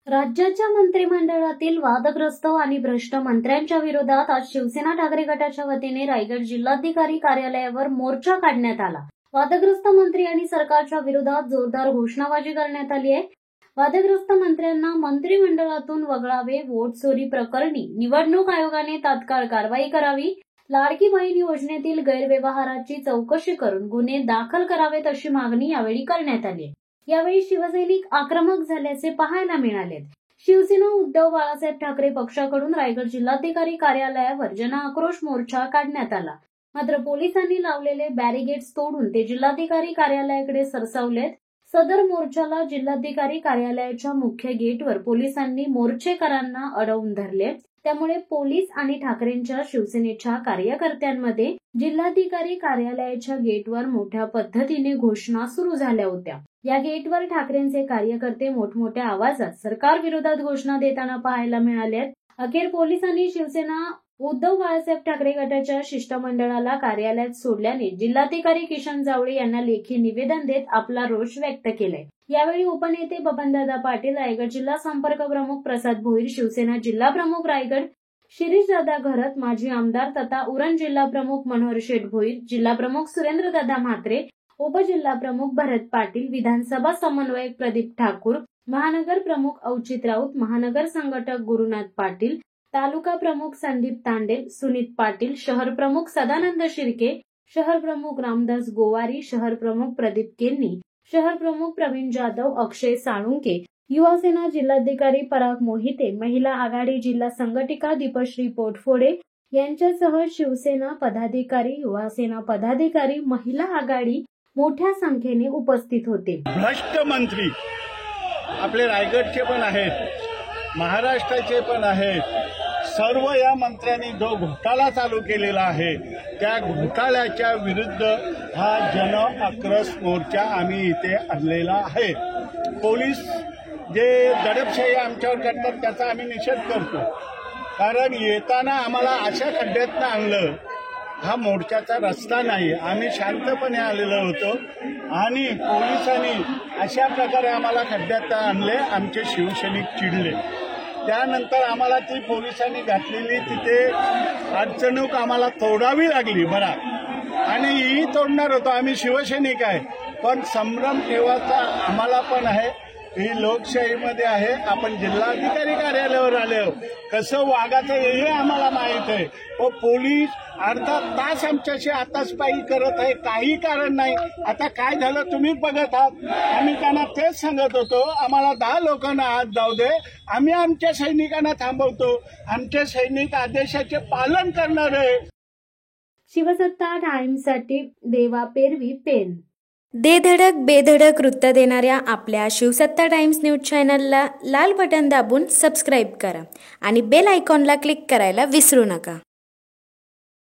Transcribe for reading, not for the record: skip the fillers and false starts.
राज्याच्या मंत्रिमंडळातील वादग्रस्त आणि भ्रष्ट मंत्र्यांच्या विरोधात आज शिवसेना ठाकरे गटाच्या वतीने रायगड जिल्हाधिकारी कार्यालयावर मोर्चा काढण्यात आला। वादग्रस्त मंत्री आणि सरकारच्या विरोधात जोरदार घोषणाबाजी करण्यात आली आहे। वादग्रस्त मंत्र्यांना मंत्रिमंडळातून वगळावे, वोट चोरी प्रकरणी निवडणूक आयोगाने तात्काळ कारवाई करावी, लाडकी बहीण योजनेतील गैरव्यवहाराची चौकशी करून गुन्हे दाखल करावेत अशी मागणी यावेळी करण्यात आली। यावेळी शिवसैनिक आक्रमक झाल्याचे पाहायला मिळाले। शिवसेना उद्धव बाळासाहेब ठाकरे पक्षाकडून रायगड जिल्हाधिकारी कार्यालयावर जनआक्रोश मोर्चा काढण्यात आला। मात्र पोलिसांनी लावलेले बॅरिगेड्स तोडून ते जिल्हाधिकारी कार्यालयाकडे सरसावलेत। सदर मोर्चाला जिल्हाधिकारी कार्यालयाच्या मुख्य गेटवर पोलिसांनी मोर्चेकरांना अडवून धरले। त्यामुळे पोलीस आणि ठाकरेंच्या शिवसेनेच्या कार्यकर्त्यांमध्ये जिल्हाधिकारी कार्यालयाच्या गेटवर मोठ्या पद्धतीने घोषणा सुरू झाल्या होत्या। या गेटवर ठाकरेंचे कार्यकर्ते मोठमोठ्या आवाजात सरकार विरोधात घोषणा देताना पाहायला मिळाले। अखेर पोलिसांनी शिवसेना उद्धव बाळासाहेब ठाकरे गटाच्या शिष्टमंडळाला कार्यालयात सोडल्याने जिल्हाधिकारी किशन जावळे यांना लेखी निवेदन देत आपला रोष व्यक्त केलाय। यावेळी उपनेते बबनदादा पाटील, रायगड जिल्हा संपर्क प्रमुख प्रसाद भोईर, शिवसेना जिल्हा प्रमुख रायगड शिरीषदादा घरत, माजी आमदार तथा उरण जिल्हा प्रमुख मनोहर शेठ भोईर, जिल्हा प्रमुख सुरेंद्रदादा म्हात्रे, उपजिल्हा प्रमुख भरत पाटील, विधानसभा समन्वयक प्रदीप ठाकूर, महानगर प्रमुख औचित राऊत, महानगर संघटक गुरुनाथ पाटील, तालुका प्रमुख संदीप तांडेल, सुनीत पाटील, शहर प्रमुख सदानंद शिर्के, शहर प्रमुख रामदास गोवारी, शहर प्रमुख प्रदीप केन्नी, शहर प्रमुख प्रवीण जाधव, अक्षय साळुंके, युवा सेना जिल्हाधिकारी पराग मोहिते, महिला आघाडी जिल्हा संघटिका दीपश्री पोटफोडे यांच्यासह शिवसेना पदाधिकारी, युवा सेना पदाधिकारी, महिला आघाडी मोठ्या संख्येने उपस्थित होते। भ्रष्ट मंत्री आपले रायगडचे पण आहेत, महाराष्ट्राचे पण आहेत। सर्व या मंत्र्यांनी जो घोटाळा चालू केलेला आहे त्या घोटाळ्याच्या विरुद्ध हा जन आक्रोश मोर्चा आम्ही इथे आणलेला आहे। पोलीस जे दडपशाही आमच्यावर करतात त्याचा आम्ही निषेध करतो, कारण येताना आम्हाला अशा खड्ड्यातनं आणलं, हा मोर्चाचा रस्ता नाही। आम्ही शांतपणे आलेलो होतो आणि पोलिसांनी अशा प्रकारे आम्हाला खड्ड्यात आणले, आमचे शिवसैनिक चिडले। त्यानंतर आम्हाला ती पोलिसांनी घातलेली तिथे अडचणूक आम्हाला तोडावी लागली बरा, आणि ही तोडणार होतो, आम्ही शिवसैनिक आहे, पण संभ्रम ठेवायचा आम्हाला पण आहे। ही लोकशाहीमध्ये आहे, आपण जिल्हाधिकारी कार्यालयावर आलो, कसं वागायचं हे आम्हाला माहीत आहे। व पोलीस अर्धा तास आमच्याशी आताचपाई करत आहे, काही कारण नाही। आता काय झालं तुम्ही बघत आहात, आम्ही त्यांना तेच सांगत होतो, आम्हाला 10 लोकांना आत जाऊ दे, आम्ही आमच्या सैनिकांना थांबवतो, आमचे सैनिक आदेशाचे पालन करणार आहे। शिवसत्ता टाइम्ससाठी देवा पेरवी पेन। दे धडक बेधडक वृत्त देणाऱ्या आपल्या शिवसत्ता टाइम्स न्यूज चॅनलला लाल बटन दाबून सबस्क्राईब करा आणि बेल आयकॉनला क्लिक करायला विसरू नका।